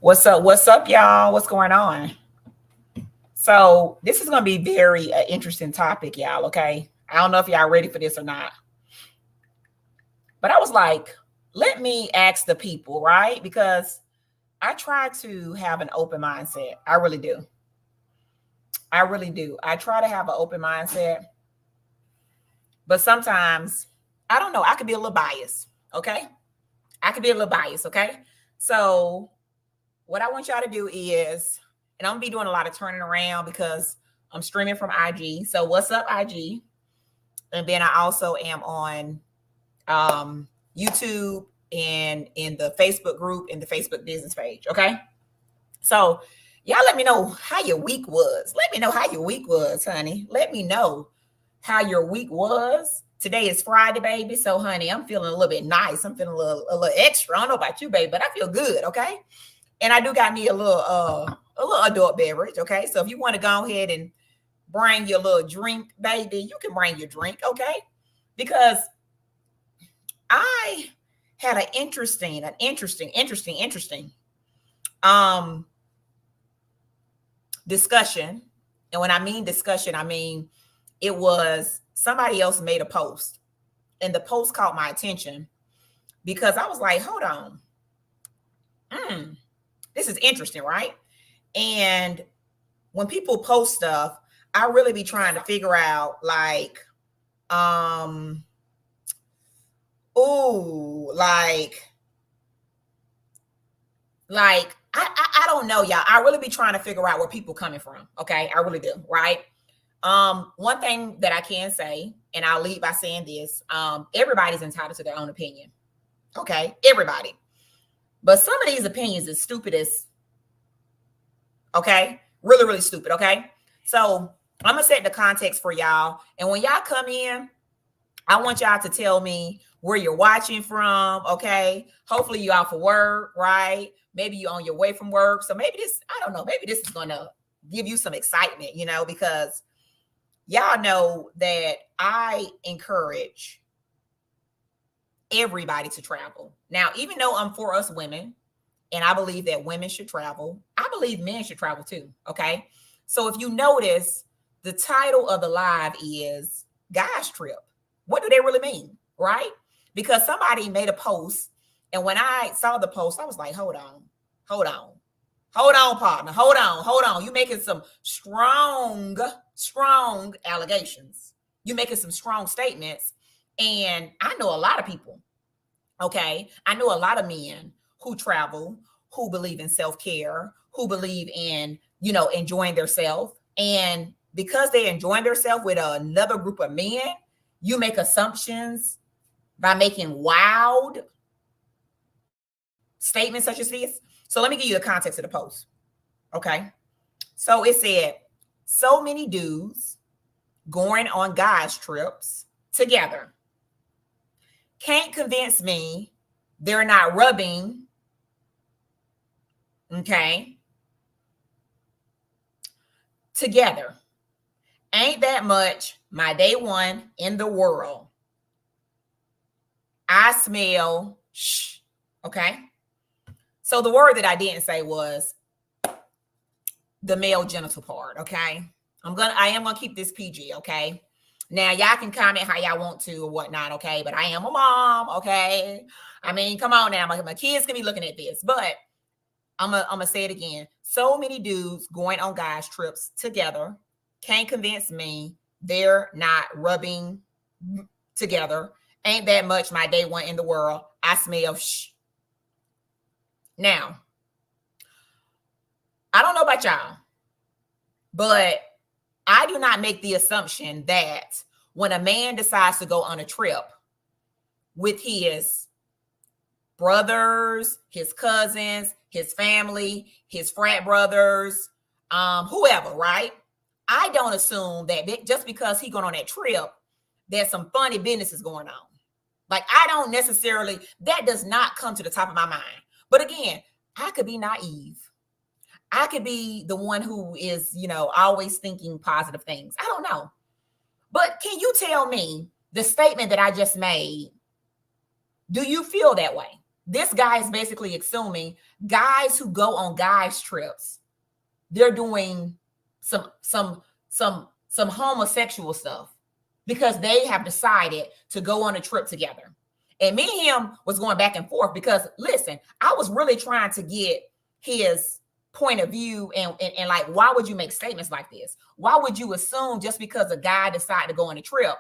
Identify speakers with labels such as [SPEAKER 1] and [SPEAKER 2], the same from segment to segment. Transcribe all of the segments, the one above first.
[SPEAKER 1] What's up? What's up, y'all? What's going on? So this is gonna be very interesting topic, y'all. Okay, I don't know if y'all ready for this or not, but I was like, let me ask the people, right? Because I try to have an open mindset. I really do. I really do. I try to have an open mindset, but sometimes I don't know. I could be a little biased. Okay, I could be a little biased. Okay, so what I want y'all to do is, and I'm gonna be doing a lot of turning around because I'm streaming from IG. So what's up, IG? And then I also am on YouTube and in the Facebook group and the Facebook business page. Okay. So y'all let me know how your week was. Let me know how your week was, honey. Let me know how your week was. Today is Friday, baby. So, honey, I'm feeling a little bit nice. I'm feeling a little extra. I don't know about you, baby, but I feel good. Okay. And I do got me a little adult beverage, okay? So if you want to go ahead and bring your little drink, baby, you can bring your drink, okay? Because I had an interesting um discussion. And when I mean discussion, I mean it was somebody else made a post, and the post caught my attention because I was like, hold on. This is interesting, right? And when people post stuff, I really be trying to figure out like, um, ooh, like I don't know, y'all. I really be trying to figure out where people coming from. Okay, I really do, right? One thing that I can say, and I'll lead by saying this: everybody's entitled to their own opinion. Okay, everybody. But some of these opinions is stupid as okay, really, really stupid. Okay, so I'm gonna set the context for y'all, and when y'all come in, I want y'all to tell me where you're watching from. Okay, hopefully you out for work, right? Maybe you on your way from work, so maybe this, I don't know, maybe this is gonna give you some excitement, because y'all know that I encourage everybody to travel. Now, even though I'm for us women, and I believe that women should travel, I believe men should travel too. Okay. So if you notice, the title of the live is Guys Trip. What do they really mean? Right? Because somebody made a post, and when I saw the post, I was like, hold on, partner, hold on. You making some strong allegations. You making some strong statements. And I know a lot of people. Okay. I know a lot of men who travel, who believe in self-care, who believe in, enjoying themselves. And because they're enjoying themselves with another group of men, you make assumptions by making wild statements such as this. So let me give you the context of the post. Okay. So it said, so many dudes going on guys trips together can't convince me they're not rubbing, okay, together. Ain't that much my day one in the world. I smell shh. Okay. So the word that I didn't say was the male genital part. Okay. I am gonna keep this PG. Okay. Now y'all can comment how y'all want to or whatnot. Okay. But I am a mom. Okay. I mean, come on now. My kids can be looking at this, but I'm gonna say it again. So many dudes going on guys trips together can't convince me they're not rubbing together. Ain't that much my day one in the world. I smell shh. Now, I don't know about y'all, but I do not make the assumption that when a man decides to go on a trip with his brothers, his cousins, his family, his frat brothers, whoever, right? I don't assume that just because he going on that trip, there's some funny business is going on. Like, I don't necessarily, that does not come to the top of my mind. But again, I could be naive. I could be the one who is, always thinking positive things. I don't know. But can you tell me the statement that I just made? Do you feel that way? this guy is basically assuming guys who go on guys trips, they're doing some homosexual stuff because they have decided to go on a trip together. And me and him was going back and forth because listen, I was really trying to get his point of view and like, why would you make statements like this? Why would you assume just because a guy decided to go on a trip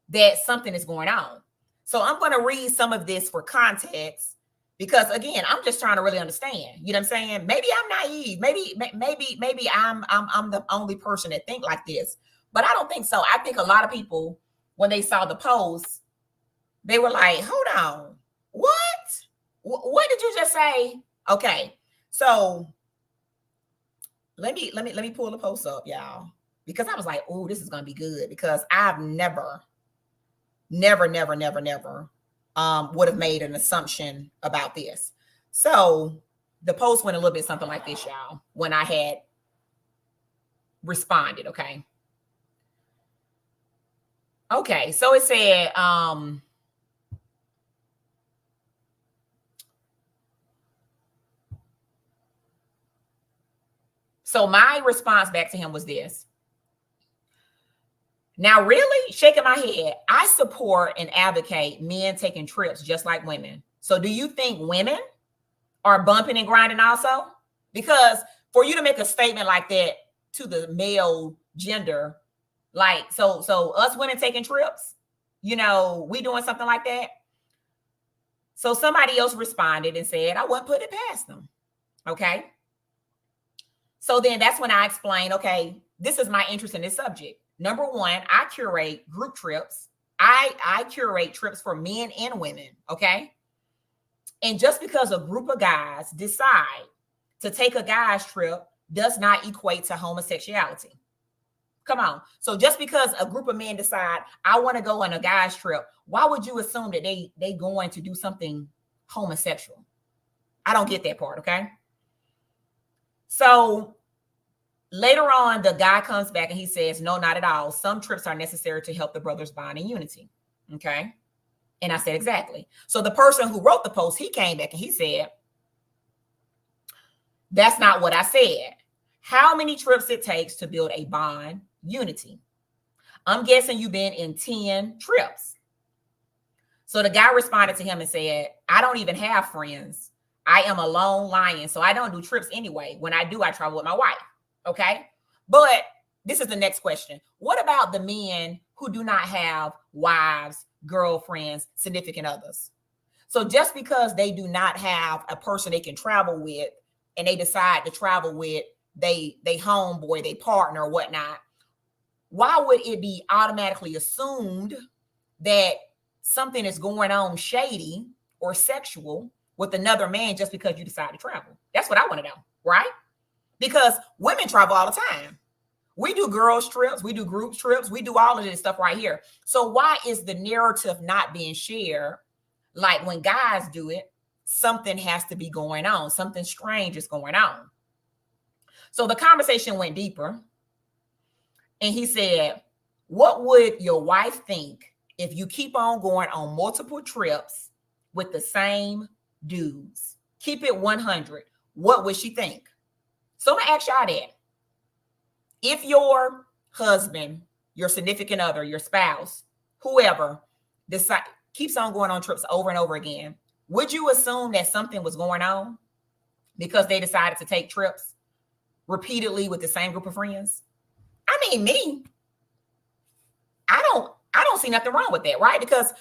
[SPEAKER 1] that something is going on? So I'm going to read some of this for context because again, I'm just trying to really understand. You know what I'm saying? Maybe I'm naive. Maybe I'm the only person that think like this, but I don't think so. I think a lot of people, when they saw the post, they were like, "Hold on, what? What did you just say?" Okay, so let me pull the post up, y'all, because I was like, "Oh, this is gonna be good," because I've never would have made an assumption about this. So the post went a little bit something like this, y'all, when I had responded. Okay, so it said, so my response back to him was this. Now, really shaking my head, I support and advocate men taking trips just like women. So do you think women are bumping and grinding also? Because for you to make a statement like that to the male gender, like, so us women taking trips, you know, we doing something like that. So somebody else responded and said, I wouldn't put it past them. Okay. So then that's when I explained, okay, this is my interest in this subject. Number one, I curate group trips. I curate trips for men and women, okay? And just because a group of guys decide to take a guy's trip does not equate to homosexuality. Come on. So just because a group of men decide, I want to go on a guy's trip, why would you assume that they going to do something homosexual? I don't get that part, okay? So later on, the guy comes back and he says, no, not at all. Some trips are necessary to help the brothers bond in unity. Okay. And I said, exactly. So the person who wrote the post, he came back and he said, that's not what I said. How many trips it takes to build a bond unity? I'm guessing you've been in 10 trips. So the guy responded to him and said, I don't even have friends. I am a lone lion, so I don't do trips anyway. When I do, I travel with my wife. Okay. But this is the next question. What about the men who do not have wives, girlfriends, significant others? So just because they do not have a person they can travel with and they decide to travel with they homeboy, they partner or whatnot, why would it be automatically assumed that something is going on shady or sexual with another man just because you decide to travel? That's what I want to know, right? Because women travel all the time. We do girls trips, we do group trips, we do all of this stuff right here. So why is the narrative not being shared? Like when guys do it, something has to be going on. Something strange is going on. So the conversation went deeper. And he said, what would your wife think if you keep on going on multiple trips with the same dudes? Keep it 100. What would she think? So I'm going to ask y'all that. If your husband, your significant other, your spouse, whoever, keeps on going on trips over and over again, would you assume that something was going on because they decided to take trips repeatedly with the same group of friends? I mean, me, I don't see nothing wrong with that, right? Because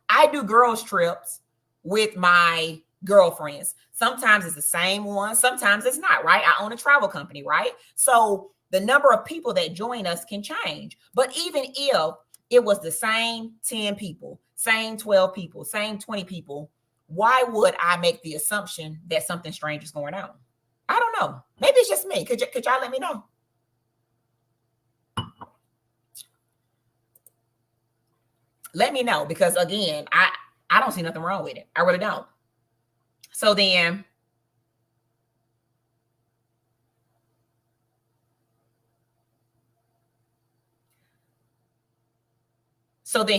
[SPEAKER 1] I do girls trips with my girlfriends. Sometimes it's the same one, sometimes it's not, right? I own a travel company, right? So the number of people that join us can change. But even if it was the same 10 people, same 12 people, same 20 people, why would I make the assumption that something strange is going on? I don't know. Maybe it's just me. Could y'all let me know? Let me know, because again, I don't see nothing wrong with it. I really don't. So then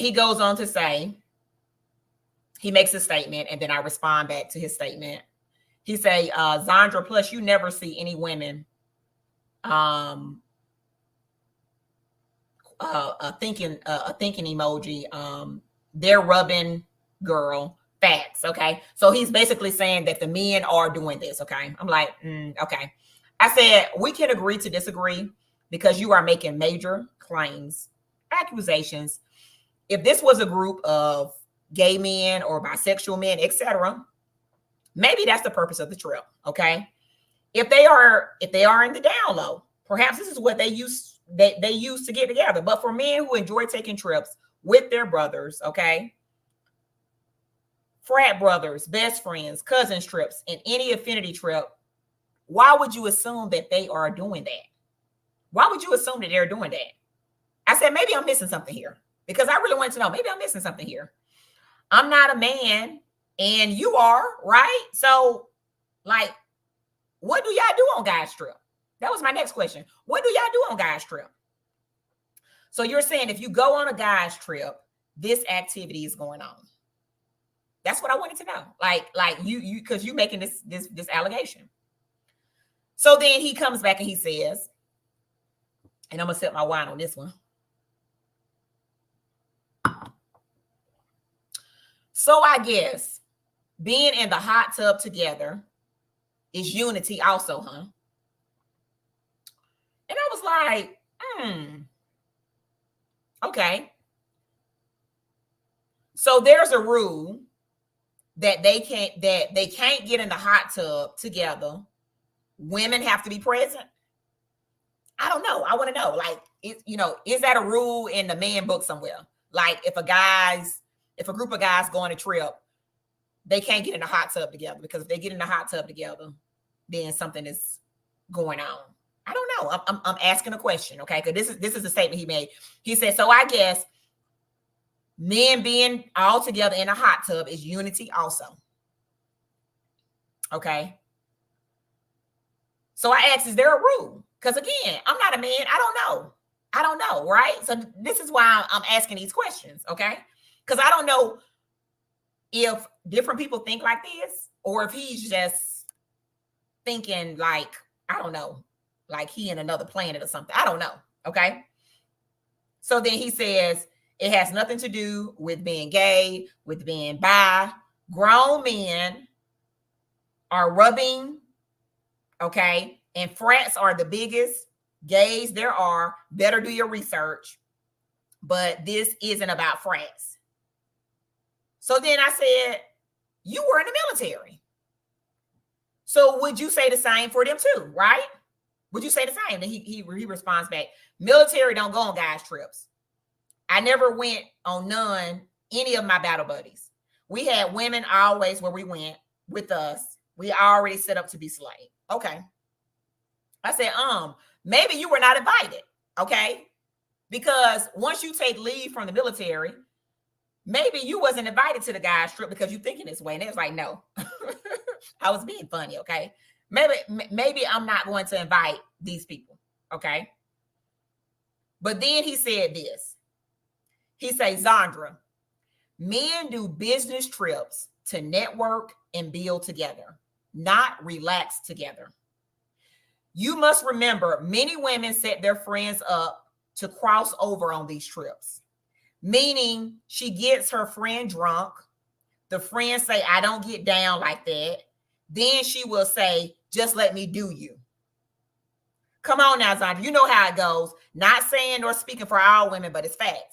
[SPEAKER 1] he goes on to say, He makes a statement, and then I respond back to his statement. He say, Zandra, plus you never see any women a thinking emoji. They're rubbing girl facts. Okay. So he's basically saying that the men are doing this. Okay. I'm like, okay. I said, we can agree to disagree because you are making major claims, accusations. If this was a group of gay men or bisexual men, etc., maybe that's the purpose of the trip. Okay. If they are in the down low, perhaps this is what they use to get together. But for men who enjoy taking trips with their brothers, okay, frat brothers, best friends, cousins trips, and any affinity trip, why would you assume that they are doing that? Why would you assume that they're doing that? I said, maybe I'm missing something here, because I really wanted to know, maybe I'm missing something here. I'm not a man and you are, right? So like, what do y'all do on guys trip? That was my next question. What do y'all do on guys trip? So you're saying if you go on a guys trip, this activity is going on. That's what I wanted to know. Like you because you making this allegation. So then he comes back and he says, and I'm gonna sip my wine on this one. So I guess being in the hot tub together is unity also, huh? And I was like, okay. So there's a rule that they can't get in the hot tub together. Women have to be present. I don't know. I want to know, like, is that a rule in the man book somewhere? Like if a group of guys go on a trip, they can't get in the hot tub together, because if they get in the hot tub together, then something is going on. I don't know. I'm asking a question, okay? Because this is the statement he made. He said, so I guess men being all together in a hot tub is unity also. Okay. So I asked, is there a rule? Because again, I'm not a man. I don't know, right? So this is why I'm asking these questions, okay? Because I don't know if different people think like this, or if he's just thinking like, I don't know, like he in another planet or something. I don't know, okay? So then he says, it has nothing to do with being gay, with being bi. Grown men are rubbing, okay? And frats are the biggest gays there are. Better do your research. But this isn't about frats. So then I said, you were in the military. So would you say the same for them too, right? Would you say the same? And he responds back, military don't go on guys trips. I never went on any of my battle buddies. We had women always where we went with us. We already set up to be slayed. Okay. I said, maybe you were not invited. Okay. Because once you take leave from the military, maybe you wasn't invited to the guys trip because you thinking this way. And it was like, no, I was being funny. Okay. Maybe I'm not going to invite these people. Okay. But then he said this. He says, Zandra, men do business trips to network and build together, not relax together. You must remember, many women set their friends up to cross over on these trips, meaning she gets her friend drunk. The friend say, I don't get down like that. Then she will say, just let me do you. Come on now, Zandra. You know how it goes. Not saying or speaking for all women, but it's facts.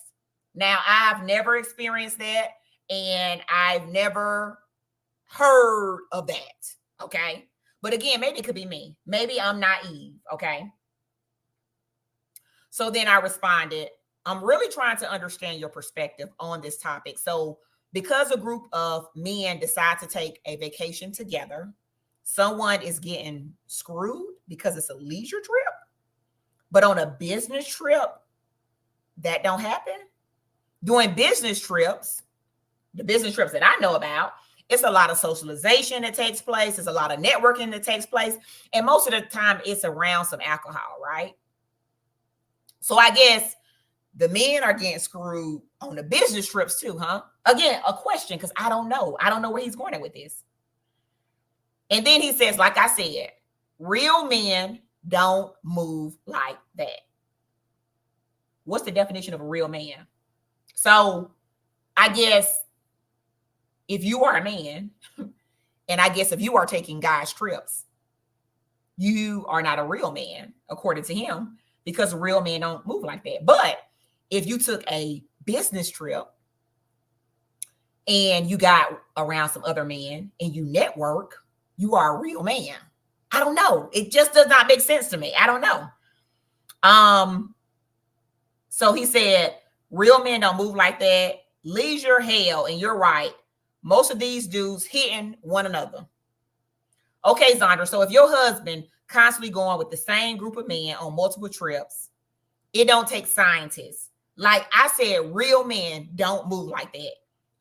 [SPEAKER 1] Now, I've never experienced that, and I've never heard of that, okay? But again, maybe it could be me. Maybe I'm naive, okay? So then I responded, I'm really trying to understand your perspective on this topic. So because a group of men decide to take a vacation together, someone is getting screwed because it's a leisure trip, but on a business trip, that don't happen. Doing business trips, the business trips that I know about, it's a lot of socialization that takes place. It's a lot of networking that takes place. And most of the time it's around some alcohol, right? So I guess the men are getting screwed on the business trips too, huh? Again, a question, because I don't know. I don't know where he's going with this. And then he says, like I said, real men don't move like that. What's the definition of a real man? So I guess if you are a man, and I guess if you are taking guys' trips, you are not a real man, according to him, because real men don't move like that. But if you took a business trip and you got around some other men and you network, you are a real man. I don't know. It just does not make sense to me. I don't know. So he said, real men don't move like that. Leisure hell, and you're right. Most of these dudes hitting one another. Okay, Zandra, so if your husband constantly going with the same group of men on multiple trips, it don't take scientists. Like I said, real men don't move like that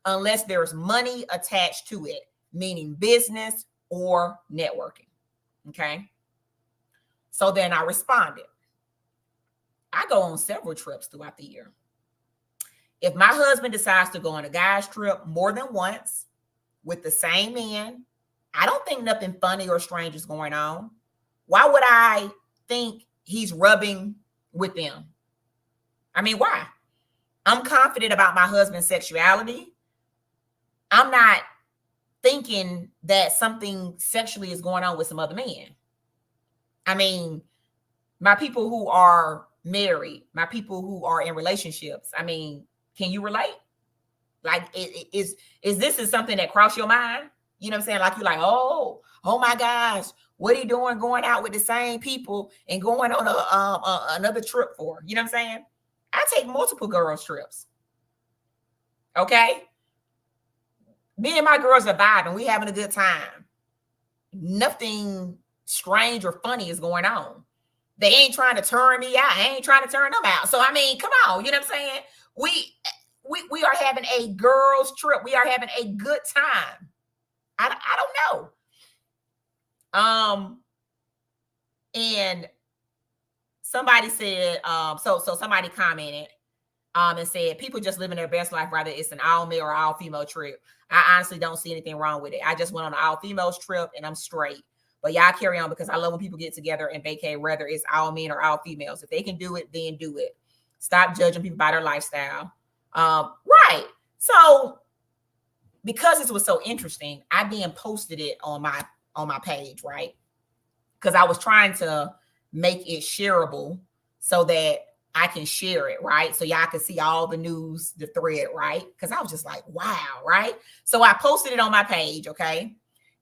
[SPEAKER 1] unless there's money attached to it, meaning business or networking. Okay. So then I responded. I go on several trips throughout the year. If my husband decides to go on a guy's trip more than once with the same men, I don't think nothing funny or strange is going on. Why would I think he's rubbing with them? I mean, why? I'm confident about my husband's sexuality. I'm not thinking that something sexually is going on with some other man. I mean, my people who are married, my people who are in relationships, I mean, can you relate? Like, is this something that crossed your mind? You know what I'm saying? Like, you're like, oh my gosh, what are you doing going out with the same people and going on another trip for? You know what I'm saying? I take multiple girls trips. Okay? Me and my girls are vibing. We having a good time. Nothing strange or funny is going on. They ain't trying to turn me out. I ain't trying to turn them out. So, I mean, come on. You know what I'm saying? We are having a girls trip. We are having a good time. I don't know. And somebody said, so somebody commented and said, people just living their best life, whether it's an all male or all female trip. I honestly don't see anything wrong with it. I just went on an all females trip and I'm straight. But y'all carry on, because I love when people get together and vacate, whether it's all men or all females. If they can do it, then do it. Stop judging people by their lifestyle. Right. So because this was so interesting, I then posted it on my page, right? Because I was trying to make it shareable so that I can share it, right? So y'all can see all the news, the thread, right? Because I was just like, wow, right? So I posted it on my page, okay?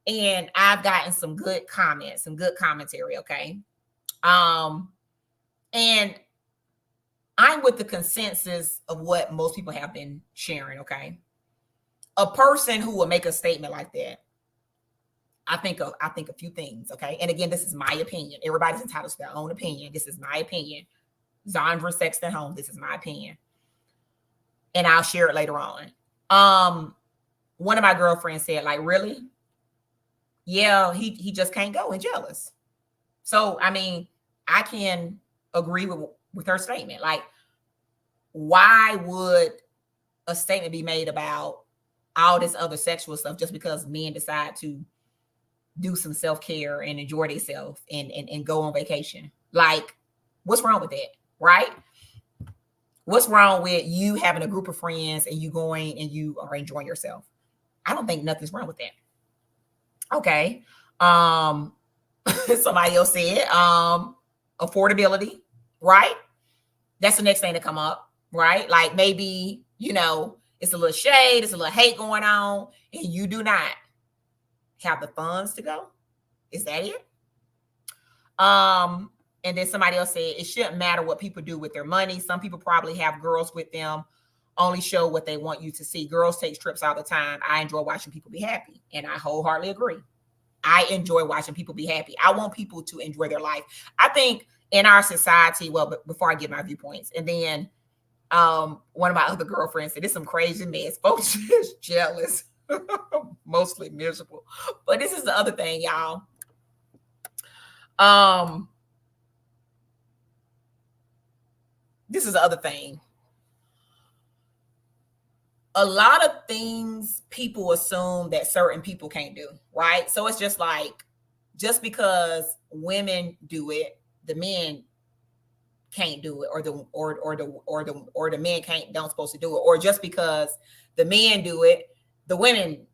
[SPEAKER 1] And I've gotten some good comments, some good commentary, okay? And I'm with the consensus of what most people have been sharing, okay? A person who will make a statement like that, I think a few things, okay? And again, this is my opinion. Everybody's entitled to their own opinion. This is my opinion. Zandra Sexton Holmes, this is my opinion. And I'll share it later on. One of my girlfriends said, like, really? Yeah, he just can't go and jealous. So, I mean, I can agree with her statement. Like, why would a statement be made about all this other sexual stuff just because men decide to do some self-care and enjoy themselves and go on vacation? Like, what's wrong with that, right? What's wrong with you having a group of friends and you going and you are enjoying yourself? I don't think nothing's wrong with that. Okay. Somebody else said affordability, right? That's the next thing to come up, right? Like, maybe, you know, it's a little shade, it's a little hate going on, and you do not have the funds to go. Is that it? And then somebody else said it shouldn't matter what people do with their money. Some people probably have girls with them, only show what they want you to see. Girls take trips all the time. I enjoy watching people be happy, and I wholeheartedly agree. I enjoy watching people be happy. I want people to enjoy their life. I think in our society, well, before I get my viewpoints, and then one of my other girlfriends said, "It's some crazy mess. Folks just jealous, mostly miserable." But this is the other thing, y'all. This is the other thing. a lot of things people assume that certain people can't do, right? So it's just like, just because women do it, the men can't do it, or the men don't supposed to do it, or just because the men do it, the women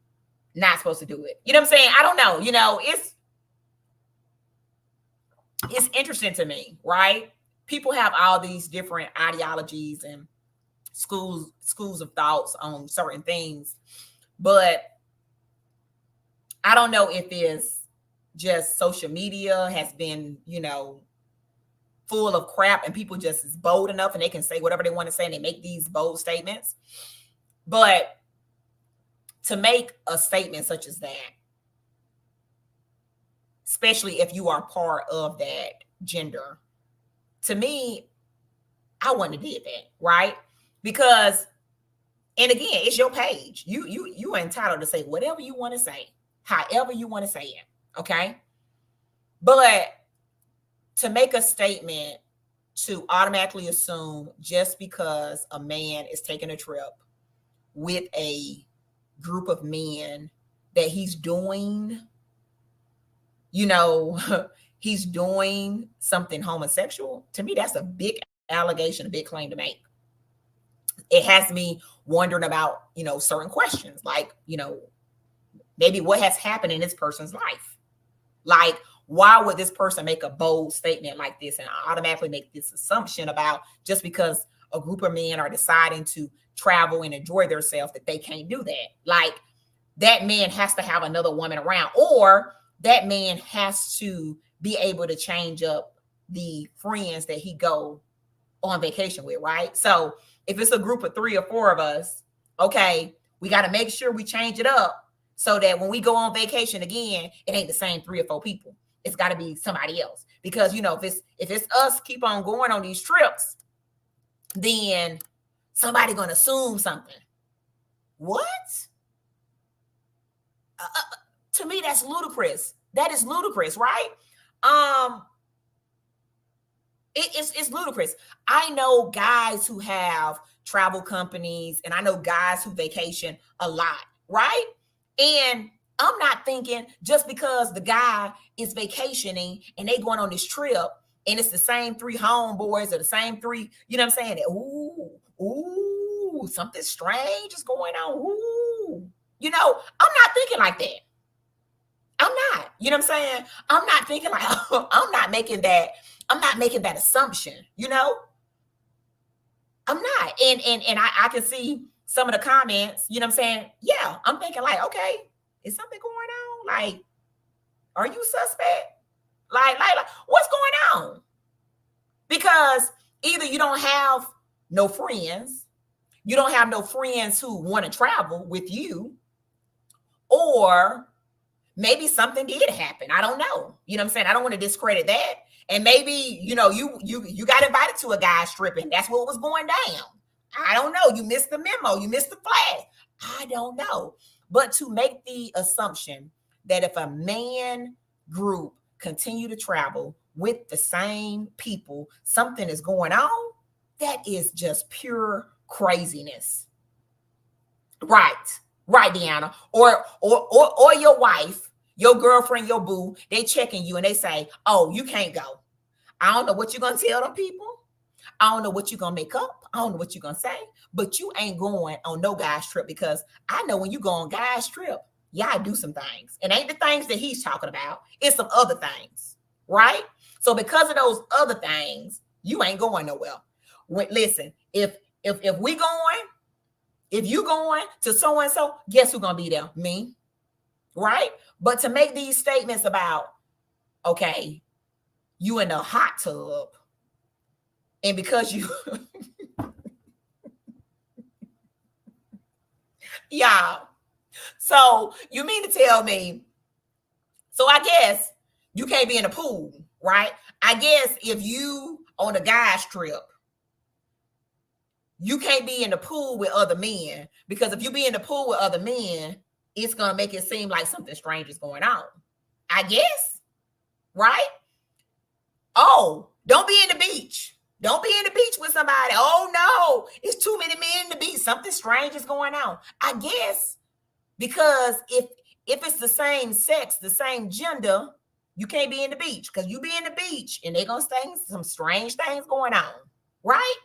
[SPEAKER 1] not supposed to do it. You know what I'm saying? I don't know. It's interesting to me, right? People have all these different ideologies and schools of thoughts on certain things, but I don't know if it's just social media has been, full of crap, and people just is bold enough and they can say whatever they want to say and they make these bold statements. But to make a statement such as that, especially if you are part of that gender, to me, I wouldn't have did that, right? Because, and again, it's your page. You are entitled to say whatever you want to say, however you want to say it, okay? But to make a statement to automatically assume just because a man is taking a trip with a group of men that he's doing, he's doing something homosexual, to me, that's a big allegation, a big claim to make. It has me wondering about, certain questions, like, maybe what has happened in this person's life. Like, why would this person make a bold statement like this and automatically make this assumption about just because a group of men are deciding to travel and enjoy themselves that they can't do that? Like, that man has to have another woman around, or that man has to be able to change up the friends that he go on vacation with, right? So if it's a group of 3 or 4 of us, okay, we got to make sure we change it up so that when we go on vacation again, it ain't the same 3 or 4 people. It's got to be somebody else, because if it's us keep on going on these trips, then somebody gonna assume something. What? To me, that's ludicrous. That is ludicrous, right? It's ludicrous. I know guys who have travel companies, and I know guys who vacation a lot, right? And I'm not thinking just because the guy is vacationing and they going on this trip and it's the same 3 homeboys or the same 3, you know what I'm saying? Ooh, something strange is going on. Ooh, I'm not thinking like that. I'm not, you know what I'm saying? I'm not thinking like, I'm not making that assumption, I'm not. And I can see some of the comments, you know what I'm saying? Yeah, I'm thinking like, okay, is something going on? Like, are you suspect? Like, what's going on? Because either you don't have no friends, you don't have no friends who want to travel with you, or maybe something did happen. I don't know. You know what I'm saying? I don't want to discredit that. And maybe, you got invited to a guy's trip and that's what was going down. I don't know. You missed the memo. You missed the flag. I don't know. But to make the assumption that if a man group continue to travel with the same people, something is going on, that is just pure craziness. Right, Deanna. Or your wife, your girlfriend, your boo, they checking you and they say, oh, you can't go. I don't know what you're going to tell them people. I don't know what you're going to make up. I don't know what you're going to say, but you ain't going on no guy's trip, because I know when you go on guy's trip, y'all do some things. And ain't the things that he's talking about. It's some other things, right? So because of those other things, you ain't going nowhere. Listen, if you going to so-and-so, guess who's going to be there? Me, right? But to make these statements about, okay, you in a hot tub, and because you, yeah. So you mean to tell me, so I guess you can't be in a pool, right? I guess if you on a guy's trip, you can't be in the pool with other men, because if you be in the pool with other men, it's going to make it seem like something strange is going on. I guess, right? Oh, don't be in the beach. Don't be in the beach with somebody. Oh no, it's too many men in the beach. Something strange is going on. I guess because if it's the same sex, the same gender, you can't be in the beach because you be in the beach and they're gonna say some strange things going on, right?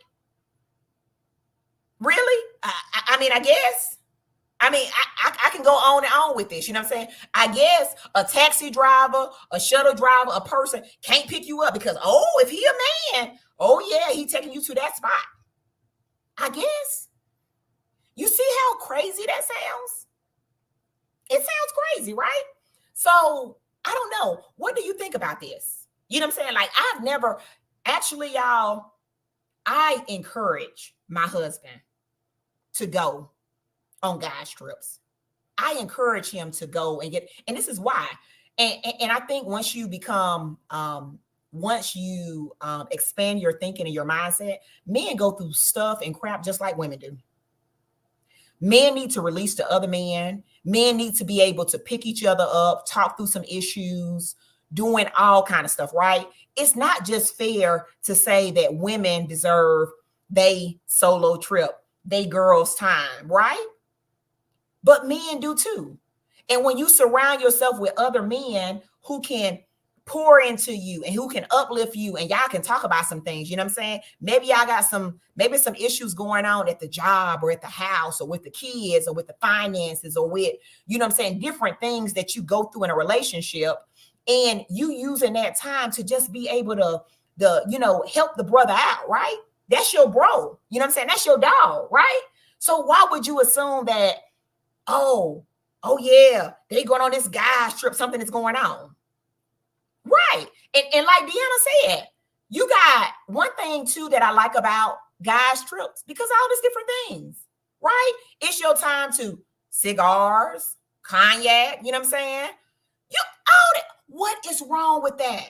[SPEAKER 1] Really? I mean, I guess. I mean, I can go on and on with this. You know what I'm saying? I guess a taxi driver, a shuttle driver, a person can't pick you up because, oh, if he a man, oh yeah, he taking you to that spot. I guess. You see how crazy that sounds? It sounds crazy, right? So I don't know. What do you think about this? You know what I'm saying? Like, I've never actually, y'all, I encourage my husband to go on guys trips. I encourage him to go and get, and this is why. And I think once you become, once you expand your thinking and your mindset, men go through stuff and crap just like women do. Men need to release to other men. Men need to be able to pick each other up, talk through some issues, doing all kind of stuff, right? It's not just fair to say that women deserve they solo trip, they girls time, right? But men do too. And when you surround yourself with other men who can pour into you and who can uplift you and y'all can talk about some things, you know what I'm saying? Maybe y'all got maybe some issues going on at the job or at the house or with the kids or with the finances or with, you know what I'm saying, different things that you go through in a relationship, and you using that time to just be able to help the brother out, right? That's your bro. You know what I'm saying? That's your dog, right? So why would you assume that, oh yeah, they going on this guy's trip, something is going on? Right. And like Deanna said, you got one thing too that I like about guys' trips, because all these different things, right? It's your time to cigars, cognac, you know what I'm saying? What is wrong with that?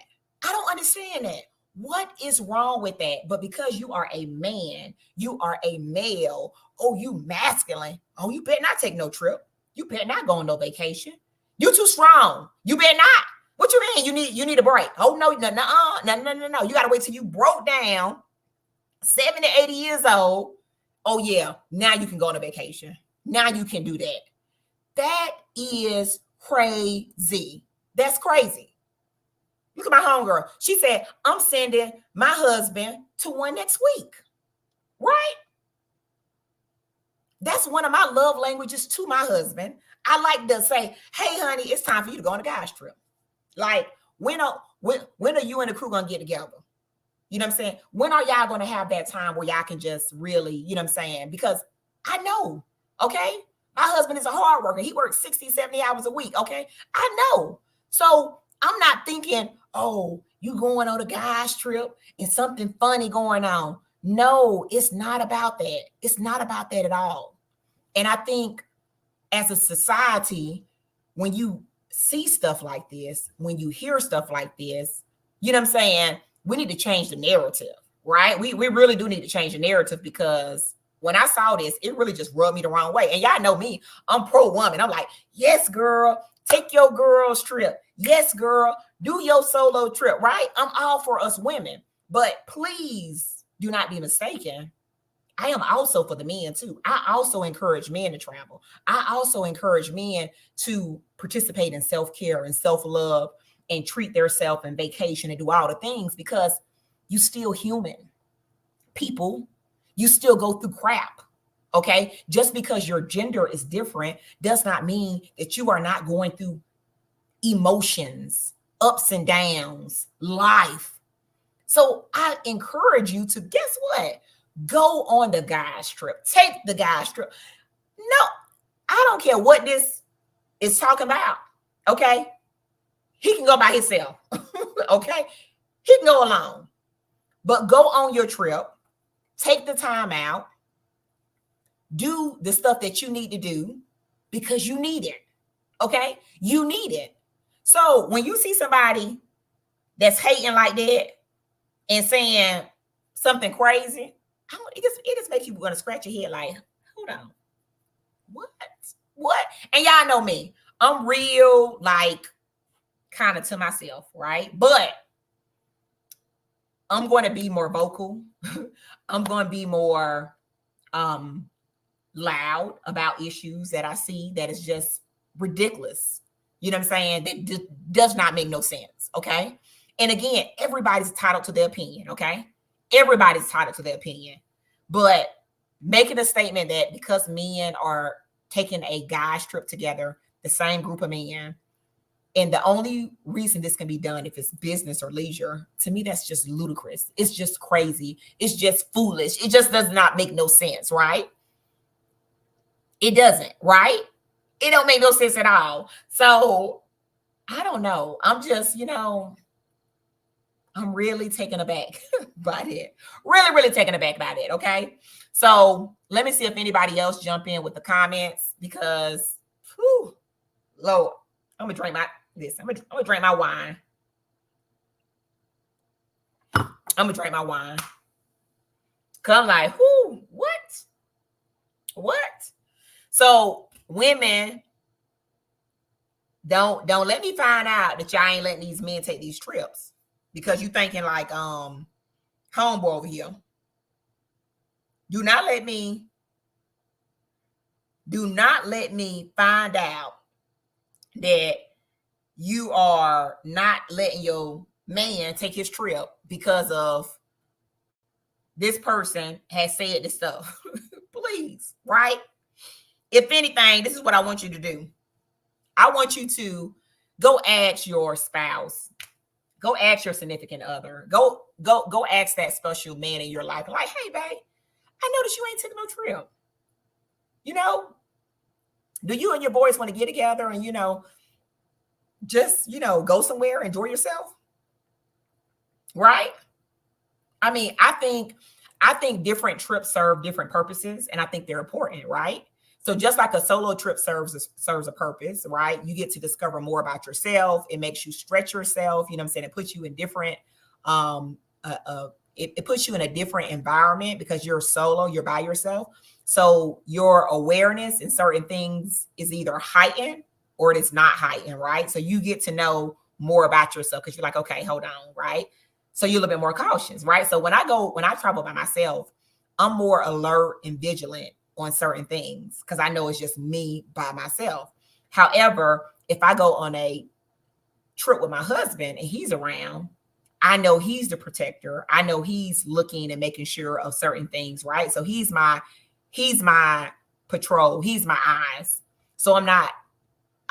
[SPEAKER 1] I don't understand that. What is wrong with that? But because you are a man, you are a male, oh, you masculine, oh, you better not take no trip. You better not go on no vacation. You too strong. You better not. What you mean? You need a break. Oh, no. You got to wait till you broke down 70, 80 years old. Oh, yeah. Now you can go on a vacation. Now you can do that. That is crazy. That's crazy. Look at my homegirl. She said, I'm sending my husband to one next week. Right? That's one of my love languages to my husband. I like to say, hey, honey, it's time for you to go on a guy's trip. Like, when are you and the crew going to get together? You know what I'm saying? When are y'all going to have that time where y'all can just really, you know what I'm saying? Because I know, okay? My husband is a hard worker. He works 60, 70 hours a week, okay? I know. So I'm not thinking, oh, you going on a guy's trip and something funny going on. No, it's not about that. It's not about that at all. And I think as a society, when you see stuff like this, when you hear stuff like this, you know what I'm saying? We need to change the narrative, right? We really do need to change the narrative, because when I saw this, it really just rubbed me the wrong way. And y'all know me, I'm pro woman. I'm like, yes, girl, take your girl's trip. Yes, girl, do your solo trip, right? I'm all for us women. But please do not be mistaken. I am also for the men too. I also encourage men to travel. I also encourage men to participate in self-care and self-love and treat themselves and vacation and do all the things, because you still human. People, you still go through crap. Okay? Just because your gender is different does not mean that you are not going through emotions, ups and downs, life. So I encourage you to, guess what? Go on the guy's trip. Take the guy's trip. No, I don't care what this is talking about. Okay? He can go by himself. Okay? He can go alone. But go on your trip. Take the time out. Do the stuff that you need to do, because you need it. Okay? You need it. So when you see somebody that's hating like that and saying something crazy, it just makes you want to scratch your head like, hold on. What? And y'all know me. I'm real, like, kind of to myself, right? But I'm going to be more vocal. I'm going to be more loud about issues that I see that is just ridiculous. You know what I'm saying? That just does not make no sense. Okay. And again, everybody's entitled to their opinion. Okay. Everybody's entitled to their opinion. But making a statement that because men are taking a guy's trip together, the same group of men, and the only reason this can be done if it's business or leisure, to me, that's just ludicrous. It's just crazy. It's just foolish. It just does not make no sense, right? It doesn't, right? It don't make no sense at all. So I don't know. I'm just, I'm really taken aback by it. Really, really taken aback by it. Okay. So let me see if anybody else jump in with the comments because, whew, Lord, I'm gonna drink I'm gonna drink my wine. I'm gonna drink my wine. Cause I'm like, whoo, what? So women, don't let me find out that y'all ain't letting these men take these trips because you thinking like homeboy over here. Do not let me find out that you are not letting your man take his trip because of this person has said this stuff. Please, right? If anything, this is what I want you to do. I want you to go ask your spouse, go ask your significant other, go ask that special man in your life, like, hey, babe, I noticed you ain't taking no trip. Do you and your boys want to get together and, just, go somewhere, enjoy yourself? Right? I mean, I think different trips serve different purposes, and I think they're important, right? So just like a solo trip serves a purpose, right? You get to discover more about yourself. It makes you stretch yourself. You know what I'm saying? It puts you in different, it puts you in a different environment because you're solo, you're by yourself. So your awareness in certain things is either heightened or it is not heightened, right? So you get to know more about yourself because you're like, okay, hold on, right? So you're a little bit more cautious, right? So when I travel by myself, I'm more alert and vigilant on certain things because I know it's just me by myself. However, if I go on a trip with my husband and he's around, I know he's the protector. I know he's looking and making sure of certain things, right? So he's my patrol. He's my eyes. So I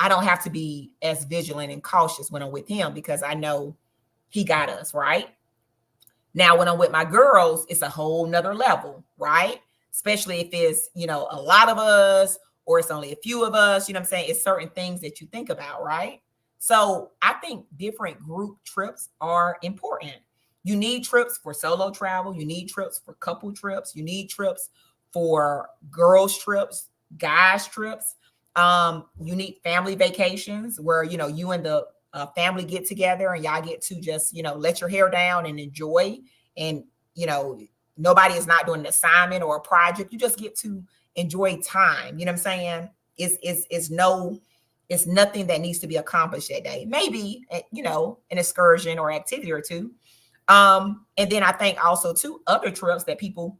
[SPEAKER 1] don't have to be as vigilant and cautious when I'm with him because I know he got us, right? Now, when I'm with my girls, it's a whole nother level, right? Especially if it's, a lot of us or it's only a few of us, you know what I'm saying? It's certain things that you think about, right? So I think different group trips are important. You need trips for solo travel. You need trips for couple trips. You need trips for girls trips, guys trips. You need family vacations where, you and the family get together and y'all get to just, let your hair down and enjoy. And, nobody is not doing an assignment or a project. You just get to enjoy time. You know what I'm saying? It's nothing that needs to be accomplished that day. Maybe, an excursion or activity or two. And then I think also too, other trips that people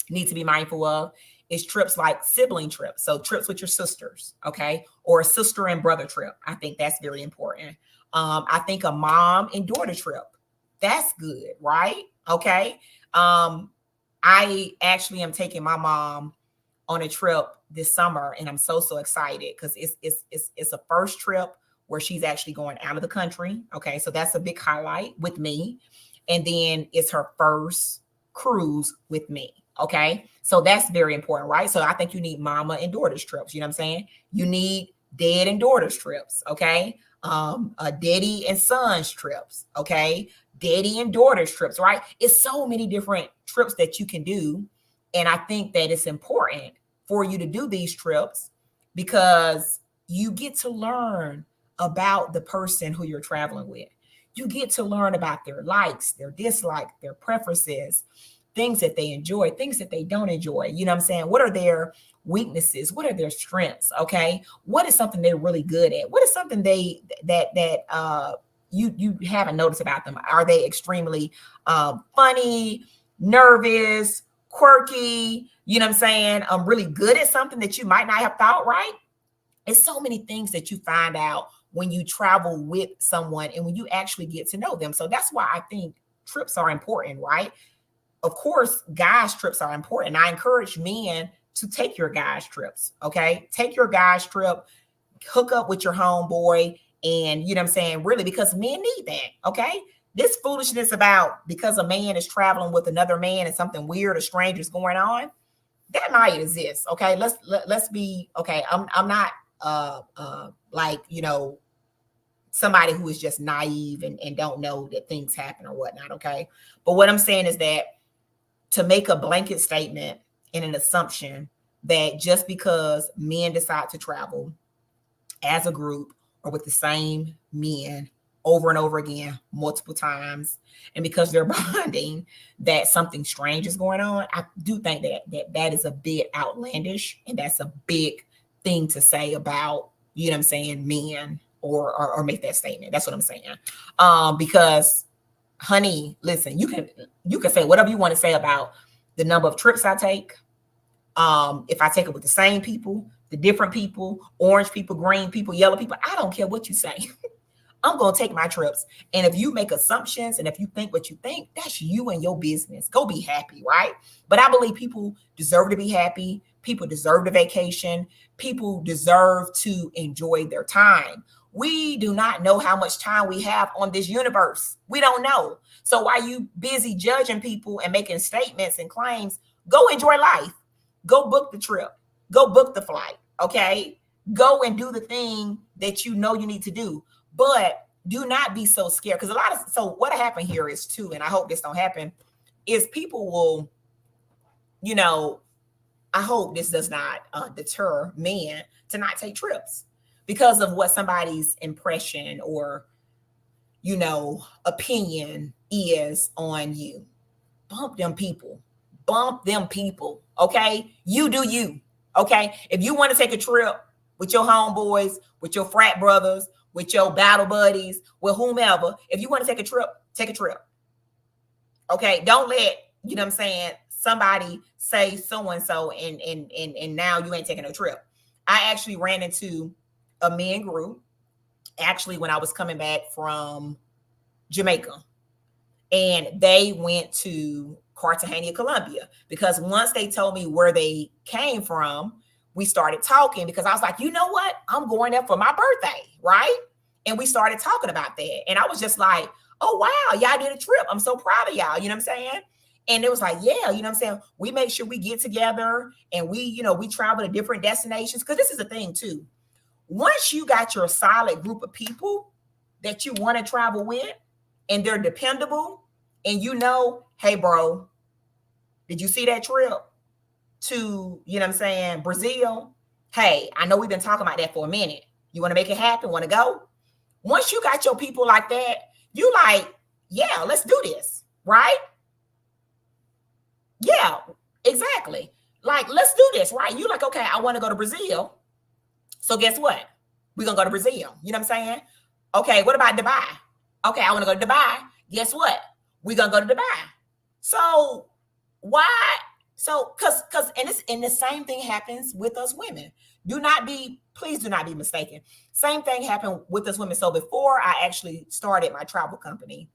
[SPEAKER 1] need to be mindful of is trips like sibling trips. So trips with your sisters, okay? Or a sister and brother trip. I think that's very important. I think a mom and daughter trip. That's good, right? Okay. I actually am taking my mom on a trip this summer, and I'm so excited because it's a first trip where she's actually going out of the country. Okay, so that's a big highlight with me. And then it's her first cruise with me. Okay, so that's very important, right? So I think you need mama and daughters trips. You know what I'm saying? You need dad and daughters trips. Okay, daddy and sons trips. Okay, daddy and daughters trips. Right? It's so many different trips that you can do, and I think that it's important for you to do these trips because you get to learn about the person who you're traveling with. You get to learn about their likes, their dislikes, their preferences, things that they enjoy, things that they don't enjoy. You know what I'm saying? What are their weaknesses? What are their strengths? Okay. What is something they're really good at? What is something you haven't noticed about them? Are they extremely funny, nervous, quirky? You know what I'm saying? Really good at something that you might not have thought, right? It's so many things that you find out when you travel with someone and when you actually get to know them. So that's why I think trips are important, right? Of course, guys' trips are important. I encourage men to take your guys' trips. Okay. Take your guys' trip, hook up with your homeboy, and you know what I'm saying? Really, because men need that. Okay. This foolishness about because a man is traveling with another man and something weird or strange is going on, that might exist. Okay. Let's be okay. I'm not like, you know, somebody who is just naive and don't know that things happen or whatnot. Okay. But what I'm saying is that to make a blanket statement and an assumption that just because men decide to travel as a group or with the same men over and over again, multiple times, and because they're bonding, that something strange is going on, I do think that is a bit outlandish, and that's a big thing to say about, you know what I'm saying, men or make that statement. That's what I'm saying. Because honey, listen, you can say whatever you want to say about the number of trips I take. If I take it with the same people, the different people, orange people, green people, yellow people, I don't care what you say. I'm going to take my trips. And if you make assumptions and if you think what you think, that's you and your business. Go be happy, right? But I believe people deserve to be happy. People deserve the vacation. People deserve to enjoy their time. We do not know how much time we have on this universe. We don't know. So while you busy judging people and making statements and claims, go enjoy life. Go book the trip. Go book the flight. Okay. Go and do the thing that you know you need to do. But do not be so scared. Because so what happened here is too, and I hope this don't happen, is people will, you know, I hope this does not deter men to not take trips because of what somebody's impression or, you know, opinion is on you. Bump them people. Bump them people. Okay. You do you. Okay. If you want to take a trip with your homeboys, with your frat brothers, with your battle buddies, with whomever, if you want to take a trip, take a trip. Okay. Don't let, you know what I'm saying, somebody say so-and-so and now you ain't taking a trip. I actually ran into a men group actually when I was coming back from Jamaica, and they went to Cartagena, Colombia, because once they told me where they came from, we started talking because I was like, you know what? I'm going there for my birthday, right? And we started talking about that. And I was just like, oh, wow, y'all did a trip. I'm so proud of y'all. You know what I'm saying? And it was like, yeah, you know what I'm saying? We make sure we get together and we, you know, we travel to different destinations. Because this is the thing too. Once you got your solid group of people that you want to travel with and they're dependable and you know, hey, bro, did you see that trip to, you know what I'm saying, Brazil? Hey, I know we've been talking about that for a minute. You want to make it happen? Want to go? Once you got your people like that, you like, yeah, let's do this, right? Yeah, exactly. Like, let's do this, right? You like, okay, I want to go to Brazil. So guess what? We're going to go to Brazil. You know what I'm saying? Okay, what about Dubai? Okay, I want to go to Dubai. Guess what? We're going to go to Dubai. So why? So, and the same thing happens with us women. Please do not be mistaken. Same thing happened with us women. So before I actually started my travel company,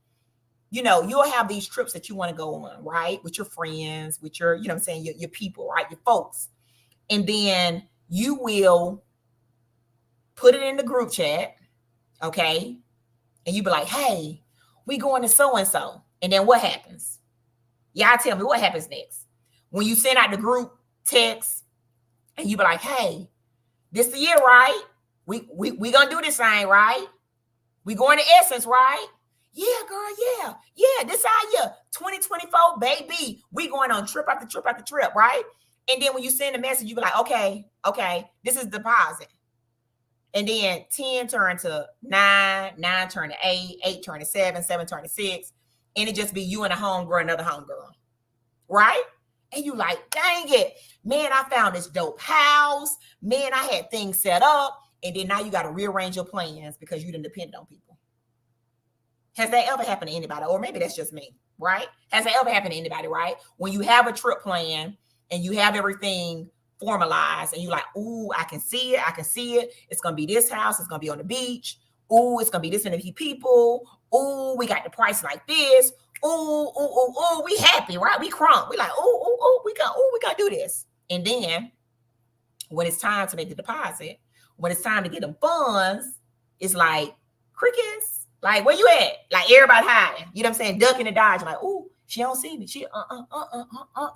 [SPEAKER 1] you know, you'll have these trips that you want to go on, right? With your friends, with your, you know what I'm saying, your people, right? Your folks. And then you will put it in the group chat, okay? And you be like, hey, we going to so-and-so. And then what happens? Y'all tell me what happens next. When you send out the group text and you be like, hey, this the year, right? We gonna do this thing, right? We going to Essence, right? Yeah, girl, yeah. Yeah, this our year, 2024, baby. We going on trip after trip after trip, right? And then when you send a message, you be like, okay, this is deposit. And then 10 turn to 9, 9 turn to 8, 8 turn to 7, 7 turn to 6. And it just be you and a homegirl, another homegirl, right? And you like, dang it, man, I found this dope house. Man, I had things set up. And then now you got to rearrange your plans because you didn't depend on people. Has that ever happened to anybody? Or maybe that's just me, right? Has that ever happened to anybody, right? When you have a trip plan and you have everything formalized and you're like, ooh, I can see it. I can see it. It's going to be this house. It's going to be on the beach. Ooh, it's going to be this many people. Ooh, we got the price like this. Ooh, ooh, ooh, ooh, we happy, right? We crunk. We like, ooh, ooh, ooh, we got to do this. And then when it's time to make the deposit, when it's time to get them funds, it's like crickets. Like, where you at? Like, everybody hiding. You know what I'm saying? Ducking and dodging. Like, ooh, she don't see me. She,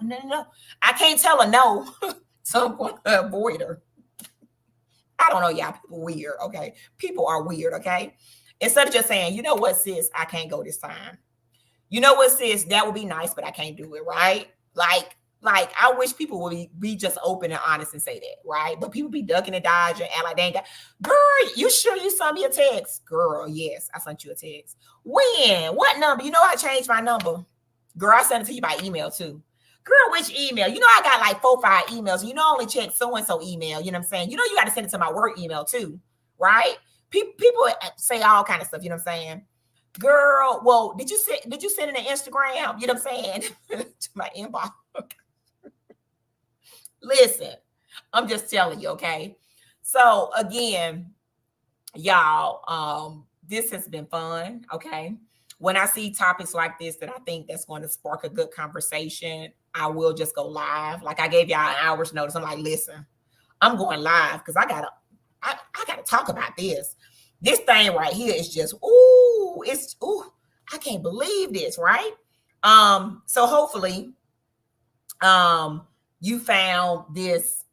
[SPEAKER 1] no. I can't tell her no. So I'm going to avoid her. I don't know, y'all. People weird, okay? People are weird, okay? Instead of just saying, you know what, sis, I can't go this time. You know what, sis, that would be nice, but I can't do it, right? Like I wish people would be just open and honest and say that, right? But people be ducking and dodging, and like they ain't got, girl, you sure you sent me a text? Girl, yes, I sent you a text. When? What number? You know I changed my number. Girl, I sent it to you by email too. Girl, which email? You know, I got like 4, 5 emails. You know, I only check so-and-so email. You know what I'm saying? You know, you got to send it to my work email too, right? People say all kind of stuff. You know what I'm saying? Girl, well, did you send it to Instagram? You know what I'm saying? To my inbox. Listen, I'm just telling you, okay? So again, y'all, this has been fun, okay? When I see topics like this that I think that's going to spark a good conversation, I will just go live. Like I gave y'all an hour's notice. I'm like, listen, I'm going live because I gotta talk about this. This thing right here is just, I can't believe this, right? So hopefully, you found this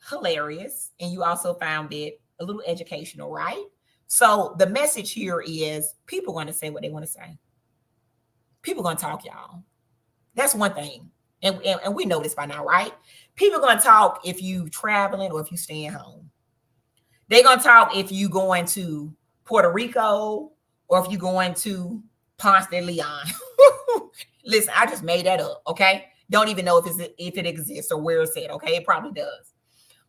[SPEAKER 1] hilarious and you also found it a little educational, right? So the message here is people going to say what they want to say. People going to talk, y'all. That's one thing. And we know this by now, right? People going to talk if you traveling or if you staying home. They're going to talk if you going to Puerto Rico or if you going to Ponce de Leon. Listen, I just made that up, okay? Don't even know if it exists or where it's at, okay? It probably does.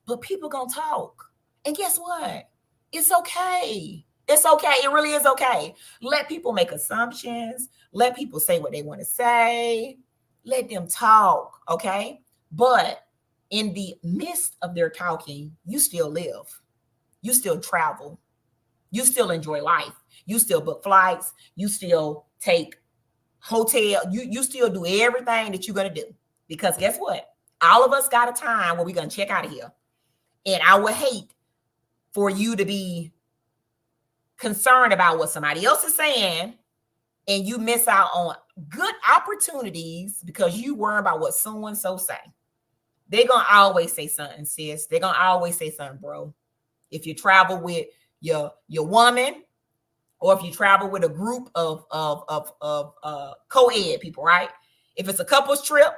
[SPEAKER 1] But people going to talk. And guess what? It's okay. It's okay. It really is okay. Let people make assumptions. Let people say what they want to say. Let them talk, okay? But in the midst of their talking, you still live. You still travel. You still enjoy life. You still book flights. You still take hotel. You still do everything that you're going to do. Because guess what? All of us got a time where we're going to check out of here. And I would hate for you to be concerned about what somebody else is saying and you miss out on good opportunities because you worry about what so-and-so say. They're going to always say something, sis. They're going to always say something, bro. If you travel with your woman or if you travel with a group of co-ed people, right? If it's a couple's trip,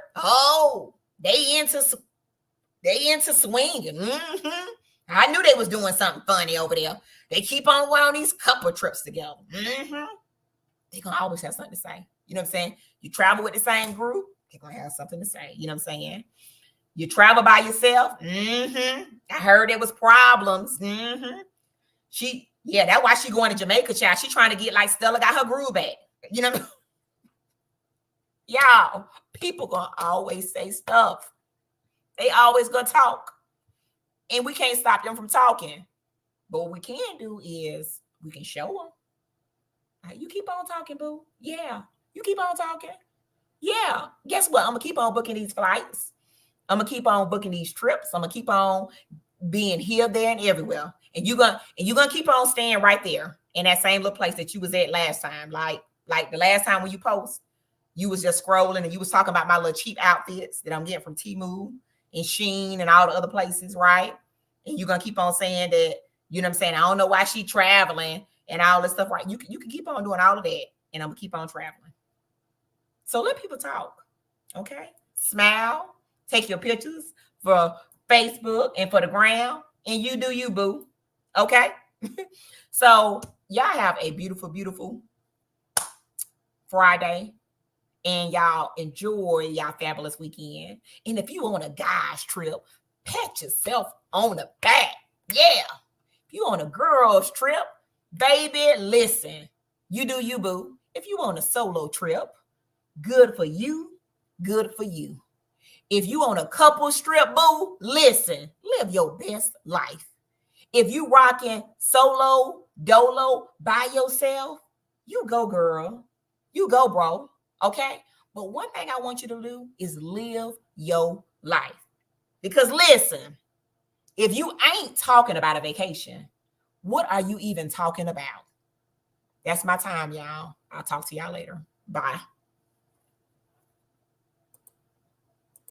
[SPEAKER 1] they into swinging. Mm-hmm. I knew they was doing something funny over there. They keep on going on these couple trips together. Mm-hmm. They're going to always have something to say. You know what I'm saying? You travel with the same group, they're going to have something to say. You know what I'm saying? You travel by yourself. Mm-hmm. I heard there was problems. Mm-hmm. That's why she going to Jamaica, child. She trying to get like Stella got her groove back. You know? Y'all, people going to always say stuff. They always going to talk. And we can't stop them from talking. But what we can do is we can show them. You keep on talking, boo. Yeah. You keep on talking. Yeah. Guess what? I'm going to keep on booking these flights. I'm going to keep on booking these trips. I'm going to keep on being here, there, and everywhere. And you're going to keep on staying right there in that same little place that you was at last time. Like the last time when you post, you was just scrolling and you was talking about my little cheap outfits that I'm getting from Temu and Shein and all the other places, right? And you're going to keep on saying that, you know what I'm saying? I don't know why she traveling and all this stuff, right? You can keep on doing all of that and I'm going to keep on traveling. So let people talk, okay? Smile, take your pictures for Facebook and for the gram, and you do you, boo, okay? So y'all have a beautiful, beautiful Friday. And y'all enjoy y'all fabulous weekend. And if you on a guy's trip, pat yourself on the back. Yeah. If you on a girl's trip, baby, listen. You do you, boo. If you on a solo trip, good for you, good for you. If you on a couple trip, boo, listen, live your best life. If you rocking solo, dolo, by yourself, you go, girl. You go, bro. Okay? But one thing I want you to do is live your life. Because listen, if you ain't talking about a vacation, what are you even talking about? That's my time, y'all. I'll talk to y'all later. Bye.